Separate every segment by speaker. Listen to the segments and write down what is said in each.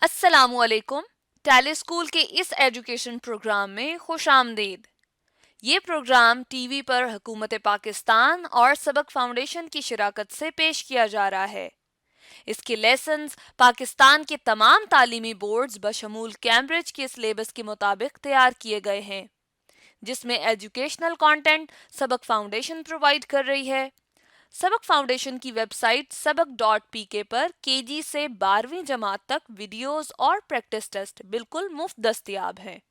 Speaker 1: अस्सलामुअलैकुम। Tally school के इस एजुकेशन प्रोग्राम में खुश आमदीद। ये प्रोग्राम टीवी पर हुकूमत पाकिस्तान और सबक फाउंडेशन की शिराकत से पेश किया जा रहा है। इसके लेसन्स पाकिस्तान के तमाम तालीमी बोर्ड्स बशमूल कैम्ब्रिज के सिलेबस के मुताबिक तैयार किए गए हैं, जिसमें एजुकेशनल कंटेंट सबक फाउंडेशन प्रोवाइड कर रही है। सबक फाउंडेशन की वेबसाइट सबक.pk पर केजी से 12वीं जमात तक वीडियोस और प्रैक्टिस टेस्ट बिल्कुल मुफ्त दस्तयाब हैं।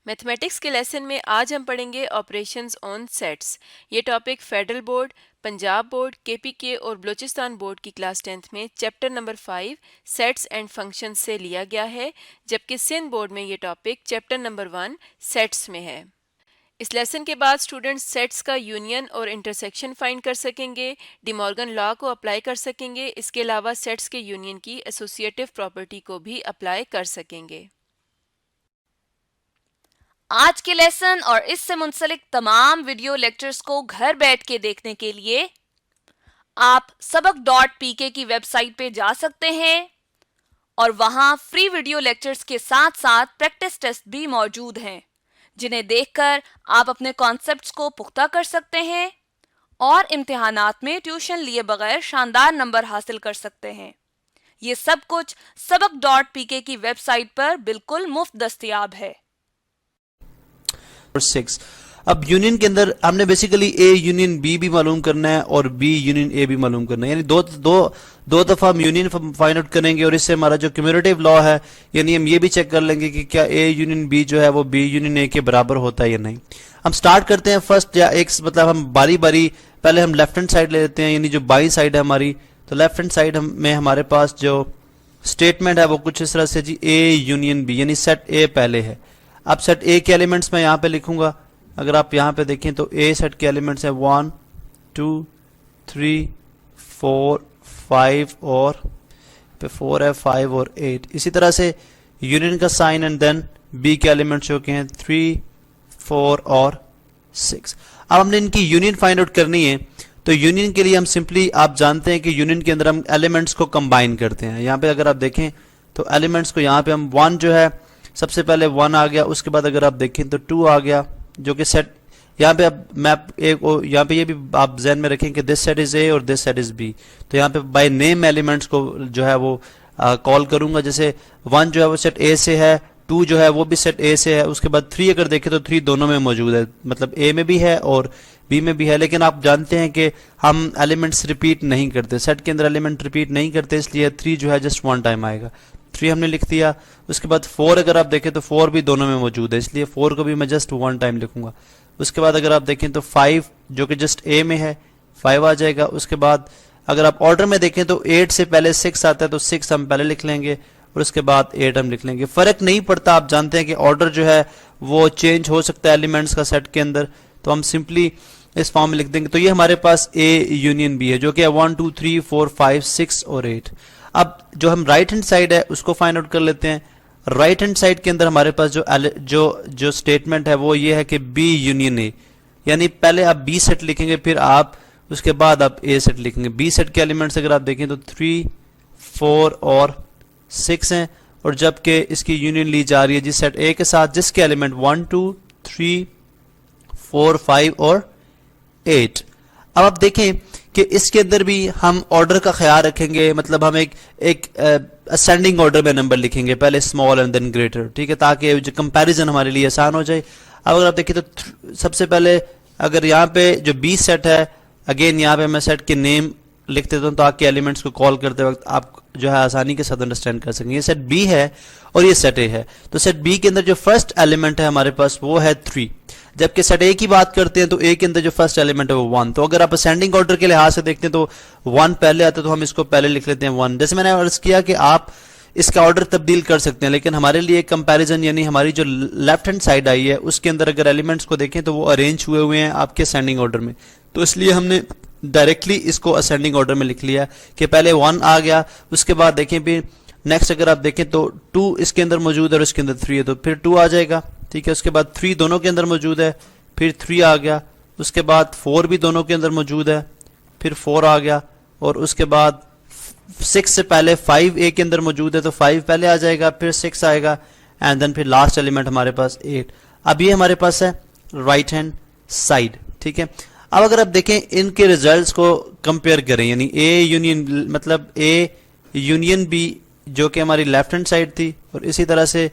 Speaker 2: मैथमेटिक्स के लेसन में आज हम पढ़ेंगे ऑपरेशंस ऑन सेट्स। ये topic federal board, Punjab board, KPK और बलूचिस्तान बोर्ड की क्लास 10th में chapter number 5 sets and functions से लिया गया है, जबकि सिंध बोर्ड में ये टॉपिक चैप्टर नंबर 1 सेट्स में है। इस लेसन के बाद स्टूडेंट्स सेट्स का यूनियन और इंटरसेक्शन फाइंड कर सकेंगे, डिमॉर्गन लॉ को अप्लाई कर सकेंगे। इसके अलावा सेट्स के यूनियन की एसोसिएटिव प्रॉपर्टी को भी अप्लाई कर सकेंगे।
Speaker 1: आज के लेसन और इससे मुंसलिक तमाम वीडियो लेक्चर्स को घर बैठ के देखने के लिए आप सबक.pk की वेबसाइट पे जा सकते हैं और वहां फ्री वीडियो लेक्चर्स के साथ साथ प्रैक्टिस टेस्ट भी मौजूद हैं, जिन्हें देखकर आप अपने कॉन्सेप्ट्स को पुख्ता कर सकते हैं और इम्तिहानात में ट्यूशन लिए बगैर शानदार नंबर हासिल कर सकते हैं। ये सब कुछ सबक.pk की वेबसाइट पर बिल्कुल मुफ्त दस्तयाब है।
Speaker 3: 6 अब यूनियन के अंदर हमने बेसिकली ए यूनियन बी भी मालूम करना है और बी यूनियन ए भी मालूम करना है, यानी दो दफा हम यूनियन फाइंड आउट करेंगे और इससे हमारा जो क्यूमुलेटिव लॉ है, यानी हम ये भी चेक कर लेंगे कि क्या ए यूनियन बी जो है वो बी यूनियन ए के बराबर होता है या नहीं। हम स्टार्ट करते हैं फर्स्ट या एक, मतलब हम बारी बारी पहले हम लेफ्ट हैंड साइड ले लेते हैं, यानी जो बाई साइड है हमारी। तो लेफ्ट हैंड साइड में हमारे पास जो स्टेटमेंट है वो कुछ इस तरह से जी, ए यूनियन बी, यानी सेट ए पहले है। अब सेट ए के एलिमेंट्स मैं यहाँ पे लिखूंगा। अगर आप यहाँ पे देखें तो ए सेट के एलिमेंट्स है 1 2 3 4 5 और पे 4 है 5 और 8। इसी तरह से यूनियन का साइन एंड देन बी के एलिमेंट्स जो के हैं 3 4 और 6। अब हमने इनकी यूनियन फाइंड आउट करनी है। तो यूनियन के लिए हम सिंपली, आप जानते हैं कि यूनियन के अंदर हम एलिमेंट्स को कंबाइन करते हैं। यहाँ पे अगर आप देखें तो एलिमेंट्स को यहाँ पे हम 1 जो है सबसे पहले 1 आ गया, उसके बाद अगर आप देखें तो 2 आ गया, जो कि सेट यहाँ पे अब मैप एक, यहाँ पे ये भी आप जहन में रखें कि दिस सेट इज ए और दिस सेट इज बी। तो यहाँ पे बाय नेम एलिमेंट्स को जो है वो कॉल करूंगा। जैसे 1 जो है वो सेट ए से है, 2 जो है वो भी सेट ए से है, उसके बाद 3 अगर देखें तो 3 दोनों में मौजूद है, मतलब ए में भी है और बी में भी है। लेकिन आप जानते हैं कि हम एलिमेंट्स रिपीट नहीं करते, सेट के अंदर एलिमेंट रिपीट नहीं करते, इसलिए 3 जो है जस्ट 1 टाइम आएगा। 3 हमने लिख दिया। उसके बाद 4 अगर आप देखें तो 4 भी दोनों में मौजूद है, इसलिए 4 को भी मैं जस्ट 1 टाइम लिखूंगा। उसके बाद अगर आप देखें तो 5 जो कि जस्ट ए में है 5 आ जाएगा। उसके बाद अगर आप ऑर्डर में देखें तो 8 से पहले 6 आता है, तो 6 हम पहले लिख लेंगे और उसके बाद 8 हम लिख लेंगे। फर्क नहीं पड़ता, आप जानते हैं कि ऑर्डर जो है वो चेंज हो सकता है एलिमेंट्स का सेट के अंदर, तो हम सिंपली इस फॉर्म में लिख देंगे। तो ये हमारे पास ए यूनियन बी है, जो कि 1 2 3 4 5 6 और 8। अब जो हम राइट हैंड साइड है उसको फाइंड आउट कर लेते हैं। राइट हैंड साइड के अंदर हमारे पास जो स्टेटमेंट है वो ये है कि बी यूनियन ए, यानी पहले आप बी सेट लिखेंगे, फिर आप उसके बाद आप ए सेट लिखेंगे। बी सेट के एलिमेंट्स अगर आप देखें तो 3 4 और 6 हैं, और जबकि इसकी यूनियन ली जा रही है जिस सेट ए के साथ, जिसके एलिमेंट 1 2 3 4 5 और 8। अब आप देखें कि इसके अंदर भी हम ऑर्डर का ख्याल रखेंगे, मतलब हम एक असेंडिंग ऑर्डर में नंबर लिखेंगे, पहले स्मॉल एंड देन ग्रेटर, ठीक है, ताकि जो कंपैरिजन हमारे लिए आसान हो जाए। अब अगर आप देखिए तो सबसे पहले अगर यहाँ पे जो बी सेट है, अगेन यहाँ पे मैं सेट के नेम लिख देता हूँ ताकि एलिमेंट्स को कॉल करते वक्त आप जो है आसानी के साथ अंडरस्टैंड कर सकें। ये सेट बी है और ये सेट ए है। तो सेट बी के अंदर जो फर्स्ट एलिमेंट है हमारे पास वो है 3, जबकि सेट ए की बात करते हैं तो ए के अंदर जो फर्स्ट एलिमेंट है वो 1। तो अगर आप असेंडिंग ऑर्डर के लिहाज से देखते हैं तो 1 पहले आता है, तो हम इसको पहले लिख लेते हैं 1। जैसे मैंने अर्ज किया कि आप इसका ऑर्डर तब्दील कर सकते हैं, लेकिन हमारे लिए कंपैरिजन, यानी हमारी जो लेफ्ट हैंड साइड आई है उसके अंदर अगर एलिमेंट्स को देखें तो वो अरेंज हुए हुए हैं आपके असेंडिंग ऑर्डर में, तो इसलिए हमने डायरेक्टली इसको असेंडिंग ऑर्डर में लिख लिया कि पहले 1 आ गया। उसके बाद देखें फिर नेक्स्ट अगर आप देखें तो 2 इसके अंदर मौजूद है और इसके अंदर 3 है, तो फिर 2 आ जाएगा, ठीक है। उसके बाद 3 दोनों के अंदर मौजूद है, फिर 3 आ गया। उसके बाद 4 भी दोनों के अंदर मौजूद है, फिर 4 आ गया, और उसके बाद 6 से पहले 5 ए के अंदर मौजूद है तो 5 पहले आ जाएगा, फिर 6 आएगा एंड देन फिर लास्ट एलिमेंट हमारे पास 8। अब ये हमारे पास है राइट हैंड साइड, ठीक है। अब अगर आप देखें इनके रिजल्ट्स को कंपेयर करें, यानी ए यूनियन मतलब ए यूनियन बी जो कि हमारी लेफ्ट हैंड साइड थी, और इसी तरह से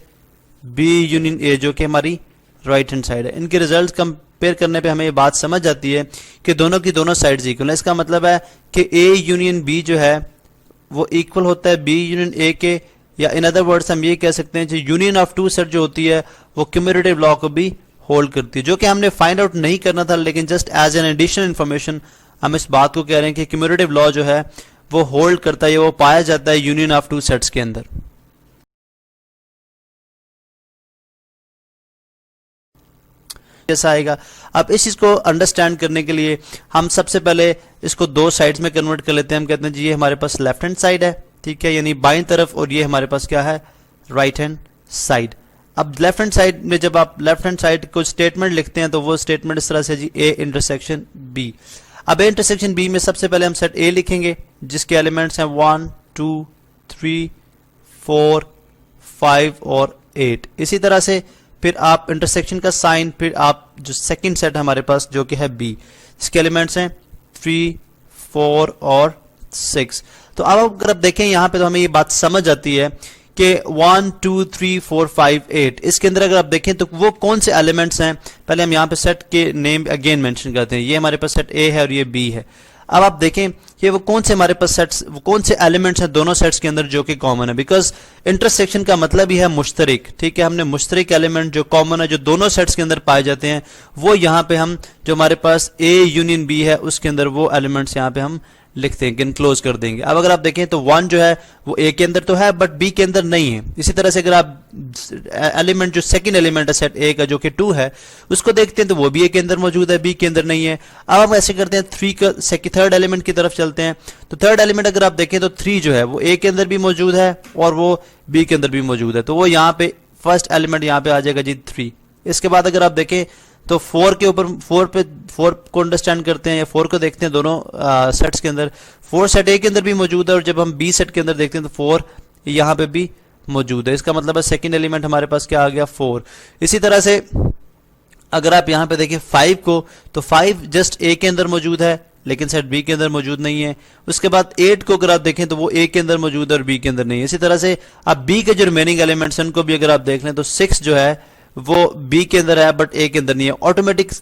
Speaker 3: बी यूनियन ए जो कि हमारी राइट हैंड साइड है, इनके रिजल्ट्स कंपेयर करने पे हमें ये बात समझ जाती है कि दोनों की दोनों साइड्स इक्वल है। इसका मतलब है कि ए यूनियन बी जो है वो इक्वल होता है बी यूनियन ए के, या इन अदर वर्ड्स हम ये कह सकते हैं कि यूनियन ऑफ टू सेट जो होती है वो क्यूमुलेटिव लॉ को भी होल्ड करती है, जो कि हमने फाइंड आउट नहीं करना था, लेकिन just as an additional information हम इस बात को कह रहे हैं कि क्यूमुलेटिव लॉ जो है वो होल्ड करता है, वो पाया जाता है यूनियन ऑफ टू सेट्स के अंदर। कैसा आएगा, अब इस चीज को अंडरस्टैंड करने के लिए हम सबसे पहले इसको दो साइड्स में कन्वर्ट कर लेते हैं। हम कहते हैं जी ये हमारे पास लेफ्ट हैंड साइड है, ठीक है, यानी बाईं तरफ, और ये हमारे पास क्या है, राइट हैंड साइड। अब लेफ्ट हैंड साइड में जब आप लेफ्ट हैंड साइड को स्टेटमेंट लिखते हैं तो वो स्टेटमेंट इस तरह से जी ए इंटरसेक्शन बी। अब ए इंटरसेक्शन बी में सबसे पहले हम सेट ए लिखेंगे जिसके एलिमेंट्स हैं 1 2 3 4 5 और 8। इसी तरह से फिर आप इंटरसेक्शन का साइन, फिर आप जो सेकंड सेट हमारे पास जो कि है बी, इसके एलिमेंट्स हैं 3 4 और 6। तो अब अगर आप देखें यहाँ पे तो हमें ये बात समझ आती है कि 1 2 3 4 5 8 इसके अंदर अगर आप देखें तो वो कौन से एलिमेंट्स हैं। पहले हम यहाँ पे सेट के नेम अगेन मेंशन करते हैं, ये हमारे पास सेट ए है और ये बी है। अब आप देखें कि वो कौन से हमारे पास सेट्स, वो कौन से एलिमेंट्स हैं दोनों सेट्स के अंदर जो कि कॉमन है, बिकॉज इंटरसेक्शन का मतलब ही है मुश्तरिक, ठीक है। हमने मुश्तरिक एलिमेंट जो कॉमन है, जो दोनों सेट्स के अंदर पाए जाते हैं, वो यहाँ पे हम जो हमारे पास ए यूनियन बी है उसके अंदर वो एलिमेंट्स यहाँ पे हम लिखते हैं, इनक्लोज कर देंगे। अब अगर आप देखें तो 1 जो है वो ए के अंदर तो है बट बी के अंदर नहीं है। इसी तरह से अगर आप एलिमेंट जो सेकंड एलिमेंट है सेट ए का जो कि 2 है उसको देखते हैं तो वो भी ए के अंदर मौजूद है, बी के अंदर नहीं है। अब हम ऐसे करते हैं 3 का थर्ड एलिमेंट की तरफ चलते हैं, तो थर्ड एलिमेंट अगर आप देखें तो 3 जो है वो ए के अंदर भी मौजूद है और वो बी के अंदर भी मौजूद है, तो वो यहाँ पे फर्स्ट एलिमेंट यहाँ पे आ जाएगा जी 3। इसके बाद अगर आप देखें तो 4 के ऊपर 4 को अंडरस्टैंड करते हैं या 4 को देखते हैं दोनों सेट्स के अंदर, 4 सेट ए के अंदर भी मौजूद है और जब हम बी सेट के अंदर देखते हैं तो 4 यहाँ पे भी मौजूद है। इसका मतलब है सेकंड एलिमेंट हमारे पास क्या आ गया 4। इसी तरह से अगर आप यहाँ पे देखें 5 को तो 5 जस्ट ए के अंदर मौजूद है लेकिन सेट बी के अंदर मौजूद नहीं है। उसके बाद 8 को अगर आप देखें तो वो ए के अंदर मौजूद है और बी के अंदर नहीं है। इसी तरह से आप बी के जो रिमेनिंग एलिमेंट्स हैं उनको भी अगर आप देख लें तो 6 जो है वो बी के अंदर है बट ए के अंदर नहीं है। ऑटोमेटिक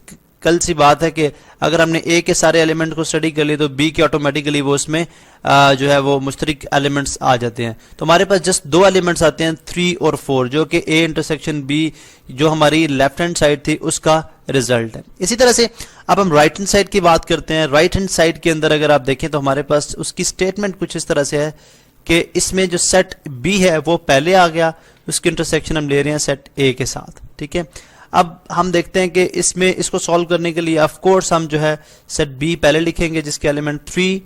Speaker 3: कल सी बात है कि अगर हमने ए के सारे एलिमेंट को स्टडी कर लिए तो बी के ऑटोमेटिकली वो उसमें जो है वो मुश्तरिक एलिमेंट्स आ जाते हैं। तो हमारे पास जस्ट 2 एलिमेंट्स आते हैं 3 और 4 जो कि ए इंटरसेक्शन बी जो हमारी लेफ्ट हैंड साइड थी उसका रिजल्ट है। इसी तरह से अब हम राइट हैंड साइड की बात करते हैं। राइट हैंड साइड के अंदर अगर आप देखें तो हमारे पास उसकी स्टेटमेंट कुछ इस तरह से है कि इसमें जो सेट बी है वो पहले आ गया, उसकी इंटरसेक्शन हम ले रहे हैं सेट ए के साथ, ठीक है। अब हम देखते हैं कि इसमें इसको सॉल्व करने के लिए ऑफ कोर्स हम जो है सेट बी पहले लिखेंगे जिसके एलिमेंट 3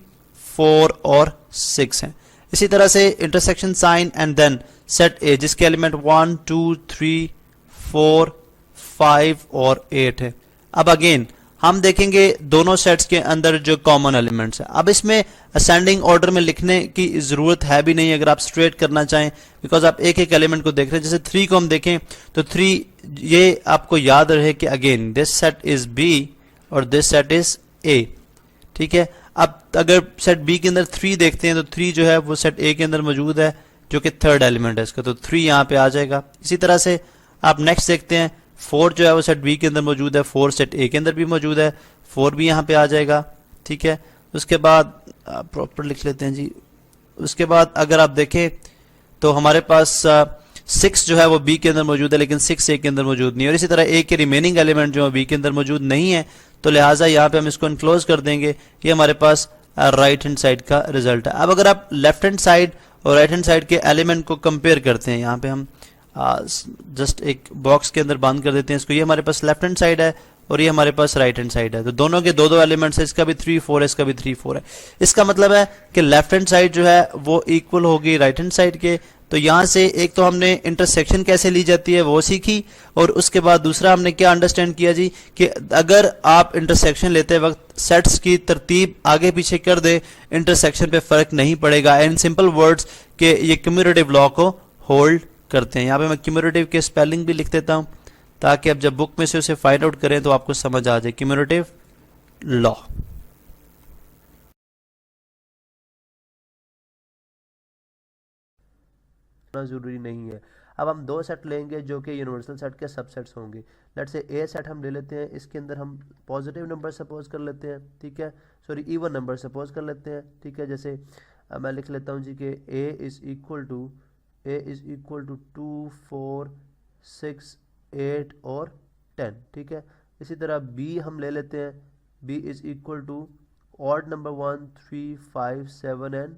Speaker 3: 4 और 6 हैं। इसी तरह से intersection sign and then set A जिसके एलिमेंट 1 2 3 4 5 और 8 है। अब अगेन हम देखेंगे दोनों सेट्स के अंदर जो कॉमन एलिमेंट्स हैं। अब इसमें असेंडिंग ऑर्डर में लिखने की जरूरत है भी नहीं अगर आप स्ट्रेट करना चाहें, बिकॉज आप एक एक एलिमेंट को देख रहे हैं। जैसे 3 को हम देखें तो 3 ये आपको याद रहे कि again this set is B और दिस सेट इज ए, ठीक है। अब अगर सेट बी के अंदर 3 देखते हैं तो 3 जो है वो सेट ए के अंदर मौजूद है जो कि थर्ड एलिमेंट है इसका, तो 3 यहाँ पे आ जाएगा। इसी तरह से आप नेक्स्ट देखते हैं 4 जो है वो सेट बी के अंदर मौजूद है, 4 सेट ए के अंदर भी मौजूद है, 4 भी यहाँ पे आ जाएगा, ठीक है। उसके बाद प्रॉपर लिख लेते हैं जी। उसके बाद अगर आप देखें तो हमारे पास 6 जो है वो बी के अंदर मौजूद है लेकिन 6 ए के अंदर मौजूद नहीं है, और इसी तरह ए के रिमेनिंग एलिमेंट जो है बी के अंदर मौजूद नहीं है, तो लिहाजा यहाँ पे हम इसको इनक्लोज कर देंगे। ये हमारे पास राइट हैंड साइड का रिजल्ट है। अब अगर आप लेफ्ट हैंड साइड और राइट हैंड साइड के एलिमेंट को कंपेयर करते हैं, यहाँ पे हम जस्ट एक बॉक्स के अंदर बंद कर देते हैं इसको। ये हमारे पास लेफ्ट हैंड साइड है और ये हमारे पास राइट हैंड साइड है, तो दोनों के दो दो एलिमेंट्स है, इसका भी 3 4 है, इसका भी 3 4 है। इसका मतलब है कि लेफ्ट हैंड साइड जो है वो इक्वल होगी राइट हैंड साइड के। तो यहां से एक तो हमने इंटरसेक्शन कैसे ली जाती है वो सीखी, और उसके बाद दूसरा हमने क्या अंडरस्टैंड किया जी कि अगर आप इंटरसेक्शन लेते वक्त सेट्स की तरतीब आगे पीछे कर दे, इंटरसेक्शन पे फर्क नहीं पड़ेगा। इन सिंपल वर्ड्स के ये क्यूमुलेटिव लॉ को होल्ड करते हैं। यहाँ पे मैं क्यूमुलेटिव के स्पेलिंग भी लिख देता हूं ताकि आप जब बुक में से उसे फाइंड आउट करें तो आपको समझ आ जाए। क्यूमुलेटिव लॉ, जरूरी नहीं है। अब हम दो सेट लेंगे जो कि यूनिवर्सल सेट के सबसेट्स होंगे। लेट्स से ए सेट हम ले लेते हैं, इसके अंदर हम पॉजिटिव नंबर सपोज कर लेते हैं, ठीक है, सॉरी इवन नंबर सपोज कर लेते हैं, ठीक है। जैसे मैं लिख लेता हूँ जी कि ए इज इक्वल टू 2 4 6 8 और 10, ठीक है। इसी तरह बी हम ले लेते हैं, B is equal to odd number 1 3 5 7 and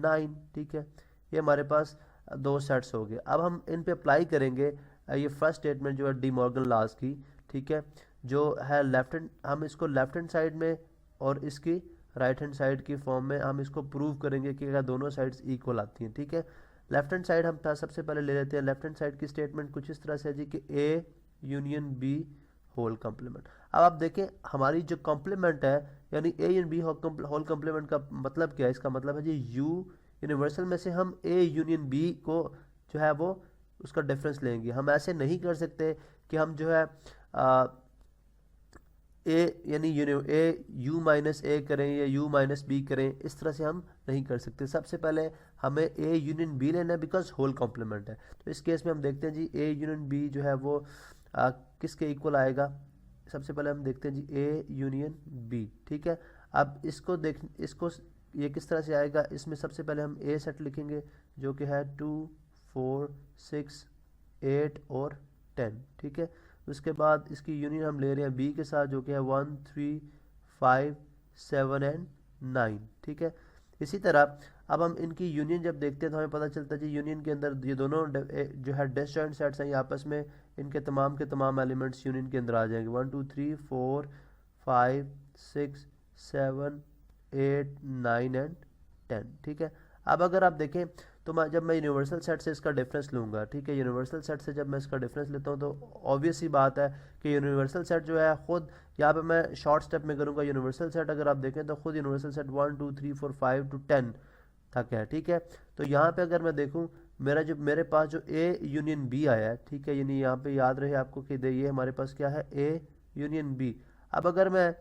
Speaker 3: 9, ठीक है। ये हमारे पास दो सेट्स हो गए। अब हम इन पे अप्लाई करेंगे ये फर्स्ट स्टेटमेंट जो है डी मॉर्गन लॉज की, ठीक है, जो है लेफ्ट हैंड, हम इसको लेफ्ट हैंड साइड में और इसकी राइट हैंड साइड की फॉर्म में हम इसको प्रूव करेंगे कि अगर दोनों साइड्स इक्वल आती हैं, ठीक है। लेफ्ट हैंड साइड हम सबसे पहले ले लेते हैं। लेफ्ट हैंड साइड की स्टेटमेंट कुछ इस तरह से है जी कि A union B whole complement. अब आप देखें हमारी जो कॉम्प्लीमेंट है यानी A union B whole complement का मतलब क्या है? इसका मतलब है जी यू यूनिवर्सल में से हम ए यूनियन बी को जो है वो उसका डिफरेंस लेंगे। हम ऐसे नहीं कर सकते कि हम जो है ए यानी ए यू माइनस ए करें या यू माइनस बी करें, इस तरह से हम नहीं कर सकते। सबसे पहले हमें ए यूनियन बी लेना है बिकॉज होल कॉम्प्लीमेंट है। तो इस केस में हम देखते हैं जी ए यूनियन बी जो है वो किसके इक्वल आएगा। सबसे पहले हम देखते हैं जी ए यूनियन बी, ठीक है। अब इसको ये किस तरह से आएगा, इसमें सबसे पहले हम ए सेट लिखेंगे जो कि है 2 4 6 8 और 10, ठीक है। उसके बाद इसकी यूनियन हम ले रहे हैं बी के साथ जो कि है 1 3 5 7 एंड 9, ठीक है। इसी तरह अब हम इनकी यूनियन जब देखते हैं तो हमें पता चलता है जी यूनियन के अंदर ये दोनों जो है डिसजॉइंट सेट्स हैं, आपस में इनके तमाम के तमाम एलिमेंट्स यूनियन के अंदर आ जाएंगे। 1 2 3 4 5 6 7 8 9 एंड 10, ठीक है। अब अगर आप देखें तो जब मैं यूनिवर्सल सेट से इसका डिफरेंस लूँगा, ठीक है, यूनिवर्सल सेट से जब मैं इसका डिफरेंस लेता हूँ तो ऑब्वियस ही बात है कि यूनिवर्सल सेट जो है खुद यहाँ पे मैं शॉर्ट स्टेप में करूँगा। यूनिवर्सल सेट अगर आप देखें तो खुद यूनिवर्सल सेट 1 2 3 4 5 to 10 तक है, ठीक है। तो यहाँ पे अगर मैं देखूँ मेरे पास जो ए यूनियन बी आया है, ठीक है, यानी यहाँ पे याद रहे आपको कि ये हमारे पास क्या है ए यूनियन बी। अब अगर मैं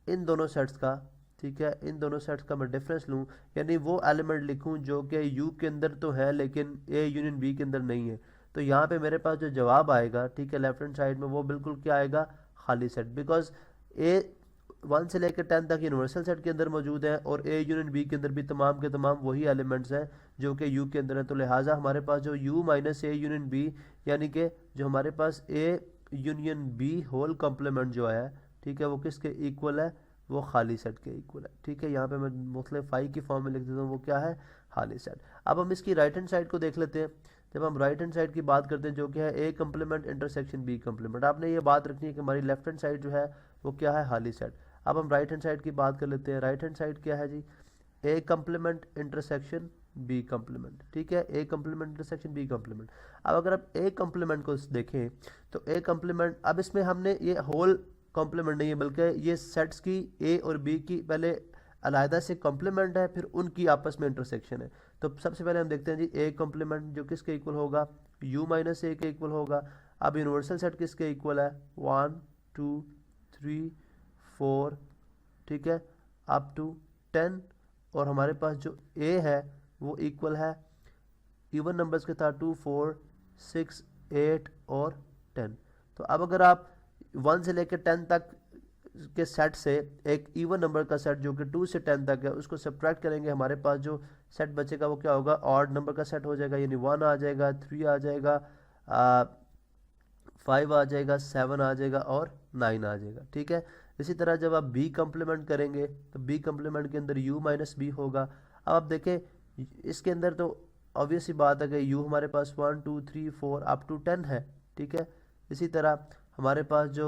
Speaker 3: इन दोनों सेट्स का, ठीक है, इन दोनों सेट्स का मैं डिफरेंस लूँ यानी वो एलिमेंट लिखूँ जो कि यू के अंदर तो है लेकिन ए यूनियन बी के अंदर नहीं है, तो यहाँ पे मेरे पास जो जवाब आएगा, ठीक है, लेफ्ट हैंड साइड में वो बिल्कुल क्या आएगा, खाली सेट। बिकॉज ए 1 से लेकर 10 तक यूनिवर्सल सेट के अंदर मौजूद है और ए यूनियन बी के अंदर भी तमाम के तमाम वही एलिमेंट्स हैं जो कि यू के अंदर है। तो लिहाजा हमारे पास जो U minus A union B यानी कि जो हमारे पास A union B whole complement जो है, ठीक है, वो किसके इक्वल है, वो खाली सेट के इक्वल है, ठीक है। यहाँ पे मैं मुख्तलिफ फाई की फॉर्म में लिख देता हूँ, वो क्या है, खाली सेट। अब हम इसकी राइट हैंड साइड को देख लेते हैं। जब हम राइट हैंड साइड की बात करते हैं जो कि है A complement intersection B complement, आपने ये बात रखनी है कि हमारी लेफ्ट हैंड साइड जो है वो क्या है, खाली सेट। अब हम राइट हैंड साइड की बात कर लेते हैं। राइट हैंड साइड क्या है जी, A complement intersection B complement, ठीक है, A complement intersection B complement. अब अगर आप ए कम्प्लीमेंट को देखें तो ए कम्प्लीमेंट, अब इसमें हमने ये होल कॉम्प्लीमेंट नहीं है बल्कि ये सेट्स की ए और बी की पहले अलहदा से कॉम्प्लीमेंट है, फिर उनकी आपस में इंटरसेक्शन है। तो सबसे पहले हम देखते हैं जी ए कॉम्प्लीमेंट जो किसके इक्वल होगा, यू माइनस ए के इक्वल होगा। अब यूनिवर्सल सेट किसके इक्वल है, 1 2 3 4, ठीक है, अप टू 10, और हमारे पास जो ए है वो इक्वल है इवन नंबर्स के साथ 2 4 6 8 और 10। तो अब अगर आप 1 से लेकर 10 तक के सेट से एक इवन नंबर का सेट जो कि 2 से 10 तक है उसको सब्ट्रैक्ट करेंगे, हमारे पास जो सेट बचेगा वो क्या होगा, ऑड नंबर का सेट हो जाएगा, यानी 1 आ जाएगा, 3 आ जाएगा, 5 आ जाएगा, 7 आ जाएगा और 9 आ जाएगा, ठीक है। इसी तरह जब आप बी कम्प्लीमेंट करेंगे तो बी कम्प्लीमेंट के अंदर यू माइनस बी होगा। अब आप देखें इसके अंदर तो ऑब्वियस ही बात है कि यू हमारे पास 1 2 3 4 अप टू 10 है, ठीक है। इसी तरह हमारे पास जो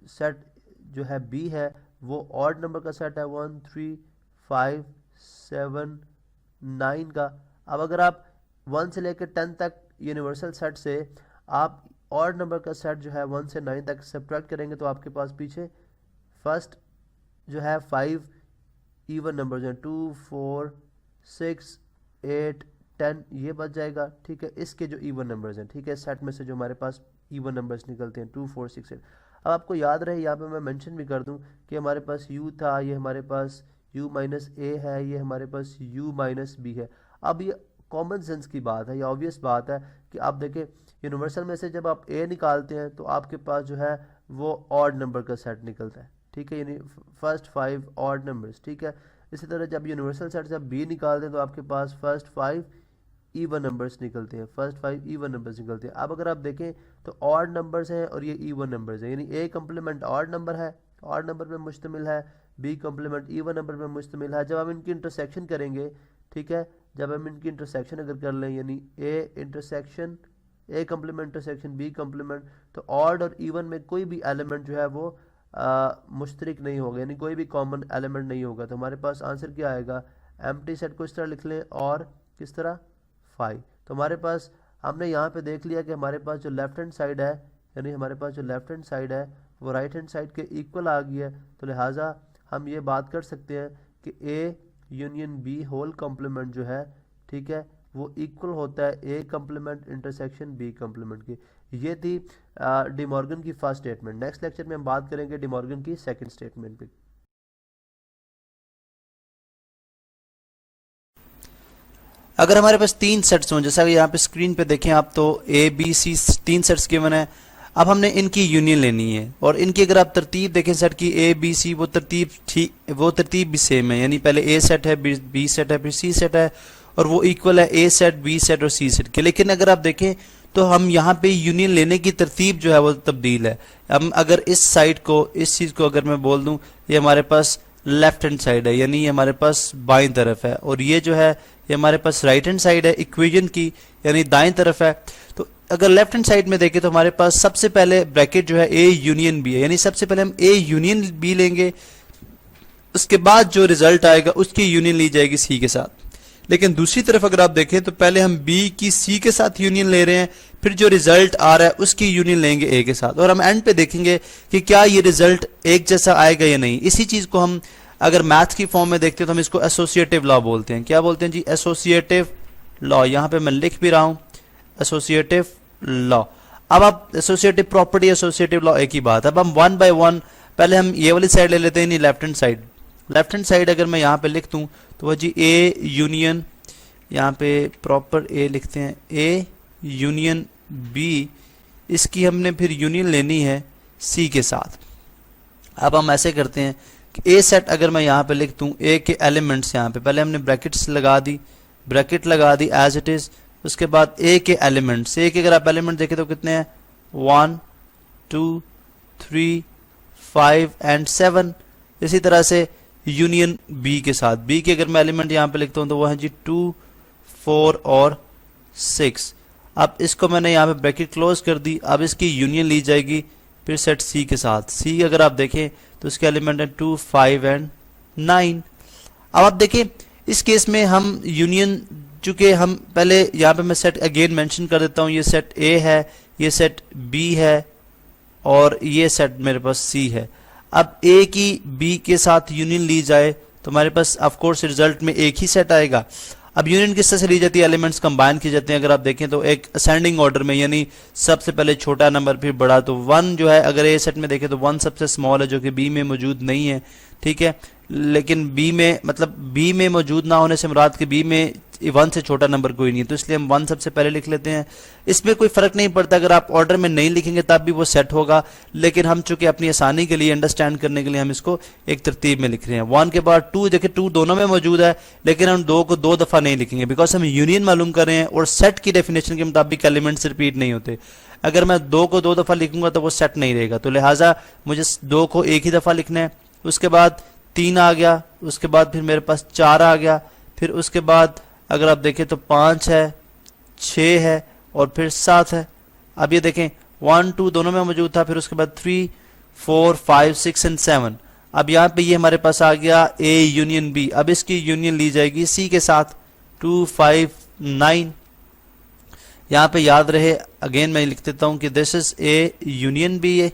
Speaker 3: सेट जो है बी है वो ऑड नंबर का सेट है 1 3 5 7 9 का। अब अगर आप 1 से लेकर 10 तक यूनिवर्सल सेट से आप ऑड नंबर का सेट जो है 1 से 9 तक सब्ट्रैक्ट करेंगे तो आपके पास पीछे फर्स्ट जो है 5 इवन नंबर जो है 2 4 6 8 10 ये बच जाएगा। ठीक है, इसके जो इवन नंबर्स हैं, ठीक है, सेट में से जो हमारे पास इवन नंबर्स निकलते हैं 2 4 6 8। अब आपको याद रहे, यहाँ पे मैं मेंशन भी कर दूं कि हमारे पास u था, ये हमारे पास u माइनस ए है, ये हमारे पास u माइनस बी है। अब ये कॉमन सेंस की बात है, ये ऑब्वियस बात है कि आप देखें यूनिवर्सल में से जब आप a निकालते हैं तो आपके पास जो है वो ऑड नंबर का सेट निकलता है। ठीक है, यानी फर्स्ट 5 ऑड नंबर्स। ठीक है, इसी तरह जब यूनिवर्सल सेट से आप b निकालते हैं तो आपके पास फर्स्ट 5 इवन नंबर्स निकलते हैं, फर्स्ट 5 इवन नंबर्स निकलते हैं। अब अगर आप देखें तो ऑड नंबर्स हैं और ये इवन नंबर्स हैं, यानी ए कम्प्लीमेंट ऑड नंबर है, ऑड नंबर पे मुश्तमिल है, बी कम्प्लीमेंट इवन नंबर पे मुश्तमिल है। जब हम इनकी इंटरसेक्शन करेंगे, ठीक है, जब हम इनकी इंटरसेक्शन अगर कर लें, यानी A intersection A complement intersection B complement, तो ऑड और इवन में कोई भी एलिमेंट जो है वो मुश्तरक नहीं होगा, यानी कोई भी कॉमन एलिमेंट नहीं होगा। तो हमारे पास आंसर क्या आएगा, एम्प्टी सेट को इस तरह लिख लें और किस तरह 5। तो हमारे पास हमने यहाँ पे देख लिया कि हमारे पास जो लेफ्ट हैंड साइड है, यानी हमारे पास जो लेफ्ट हैंड साइड है वो राइट हैंड साइड के इक्वल आ गई है। तो लिहाजा हम ये बात कर सकते हैं कि A union B whole complement जो है, ठीक है, वो इक्वल होता है A complement intersection B complement की। ये थी डी मॉर्गन की फर्स्ट स्टेटमेंट। नेक्स्ट लेक्चर में हम बात करेंगे डी मॉर्गन की सेकंड स्टेटमेंट पे। अगर हमारे पास 3 सेट्स हों, जैसा कि यहाँ पे स्क्रीन पे देखें आप, तो A B C 3 sets given है। अब हमने इनकी यूनियन लेनी है और इनकी अगर आप तरतीब देखें सेट की ए बी सी, वो तरतीब भी सेम है, यानी पहले ए सेट है, बी सेट है, फिर सी सेट है और वो इक्वल है ए सेट, बी सेट और सी सेट के। लेकिन अगर आप देखें तो हम यहाँ पे यूनियन लेने की तरतीब जो है वो तब्दील है। हम अगर इस साइड को, इस चीज़ को अगर मैं बोल दूं, ये हमारे पास लेफ्ट हैंड साइड है, यानी ये हमारे पास बाईं तरफ है, और ये जो है ये हमारे पास राइट हैंड साइड है इक्वेशन की, यानी दाएं तरफ है। तो अगर लेफ्ट हैंड साइड में देखें तो हमारे पास सबसे पहले ब्रैकेट जो है ए यूनियन बी है, यानी सबसे पहले हम ए यूनियन बी लेंगे, उसके बाद जो रिजल्ट आएगा उसकी यूनियन ली जाएगी सी के साथ। लेकिन दूसरी तरफ अगर आप देखें तो पहले हम बी की सी के साथ यूनियन ले रहे हैं, फिर जो रिजल्ट आ रहा है उसकी यूनियन लेंगे ए के साथ, और हम एंड पे देखेंगे कि क्या ये रिजल्ट एक जैसा आएगा या नहीं। इसी चीज को हम अगर मैथ की फॉर्म में देखते हैं तो हम इसको एसोसिएटिव लॉ बोलते हैं। क्या बोलते हैं जी, एसोसिएटिव लॉ। यहाँ पे मैं लिख भी रहा हूं एसोसिएटिव लॉ। अब आप एसोसिएटिव प्रॉपर्टी, एसोसिएटिव लॉ एक ही बात। अब हम 1 बाय 1 पहले हम ये वाली साइड ले लेते हैं, नहीं left hand side. Left hand side अगर मैं यहाँ पे लिख दूं तो वह जी ए यूनियन, यहाँ पे प्रॉपर ए लिखते हैं, ए यूनियन बी, इसकी हमने फिर यूनियन लेनी है सी के साथ। अब हम ऐसे करते हैं कि ए सेट अगर मैं यहाँ पे लिख दूं, ए के एलिमेंट्स यहाँ पे पहले हमने ब्रैकेट्स लगा दी, ब्रैकेट लगा दी एज इट इज। उसके बाद ए के एलिमेंट्स, ए के अगर आप एलिमेंट देखें तो कितने हैं, 1 2 3 5 एंड 7। इसी तरह से यूनियन बी के साथ, बी के अगर मैं एलिमेंट यहाँ पे लिखता हूँ तो वो है जी 2 4 और 6। अब इसको मैंने यहाँ पे ब्रैकेट क्लोज कर दी। अब इसकी यूनियन ली जाएगी फिर सेट सी के साथ। सी अगर आप देखें तो इसके एलिमेंट है 2 5 एंड 9। अब आप देखें इस केस में हम यूनियन, चूंकि हम पहले यहाँ पे मैं सेट अगेन मेंशन कर देता हूँ, ये सेट ए है, ये सेट बी है और ये सेट मेरे पास सी है। अब ए की बी के साथ यूनियन ली जाए तो हमारे पास ऑफ कोर्स रिजल्ट में एक ही सेट आएगा। अब यूनियन किस तरह से ली जाती है, एलिमेंट्स कंबाइन किए जाते हैं। अगर आप देखें तो एक असेंडिंग ऑर्डर में, यानी सबसे पहले छोटा नंबर फिर बड़ा। तो 1 जो है अगर ए सेट में देखें तो 1 सबसे स्मॉल है जो कि बी में मौजूद नहीं है, ठीक है। लेकिन बी में, मतलब बी में मौजूद ना होने से मुराद कि बी में 1 से छोटा नंबर कोई नहीं है, तो इसलिए हम 1 सबसे पहले लिख लेते हैं। इसमें कोई फर्क नहीं पड़ता, अगर आप ऑर्डर में नहीं लिखेंगे तब भी वो सेट होगा, लेकिन हम चूंकि अपनी आसानी के लिए, अंडरस्टैंड करने के लिए हम इसको एक तरतीब में लिख रहे हैं। 1 के बाद 2, देखिए 2 दोनों में मौजूद है, लेकिन हम 2 को 2 दफा नहीं लिखेंगे बिकॉज हम यूनियन मालूम कर रहे हैं और सेट की डेफिनेशन के मुताबिक एलिमेंट्स रिपीट नहीं होते। अगर मैं 2 को 2 दफा लिखूंगा तो वो सेट नहीं रहेगा, तो लिहाजा मुझे 2 को एक ही दफा लिखना है। उसके बाद 3 आ गया, उसके बाद फिर मेरे पास 4 आ गया, फिर उसके बाद अगर आप देखें तो 5 है, 6 है और फिर 7 है। अब ये देखें 1 2 दोनों में मौजूद था, फिर उसके बाद 3 4 5 6 एंड 7। अब यहाँ पे ये हमारे पास आ गया A यूनियन B। अब इसकी यूनियन ली जाएगी C के साथ 2 5 9। यहाँ पे याद रहे, अगेन मैं लिख देता हूँ कि this is A union B है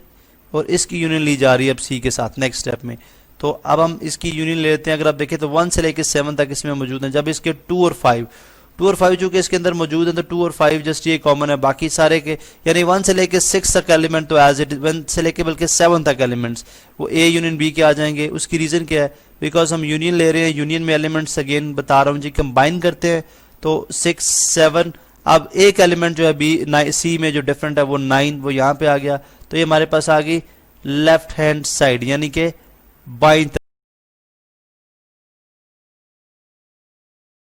Speaker 3: और इसकी यूनियन ली जा रही है अब C के साथ नेक्स्ट स्टेप में। तो अब हम इसकी यूनियन ले लेते हैं। अगर आप देखें तो 1 से लेकर 7 तक इसमें मौजूद हैं। जब इसके 2 और 5 चूंकि इसके अंदर मौजूद है तो 2 और 5 जस्ट ये कॉमन है, बाकी सारे के यानी 1 से लेकर 6 तक एलिमेंट तो एज इट 1 से लेकर बल्कि 7 तक एलिमेंट्स वो A यूनियन B के आ जाएंगे। उसकी रीजन क्या है? बिकॉज हम यूनियन ले रहे हैं, यूनियन में एलिमेंट्स अगेन बता रहा हूँ जी कंबाइन करते हैं तो 6 7। अब एक एलिमेंट जो है C में जो डिफरेंट है वो 9, वो यहाँ पे आ गया। तो ये हमारे पास आ गई लेफ्ट हैंड साइड यानी कि बाईं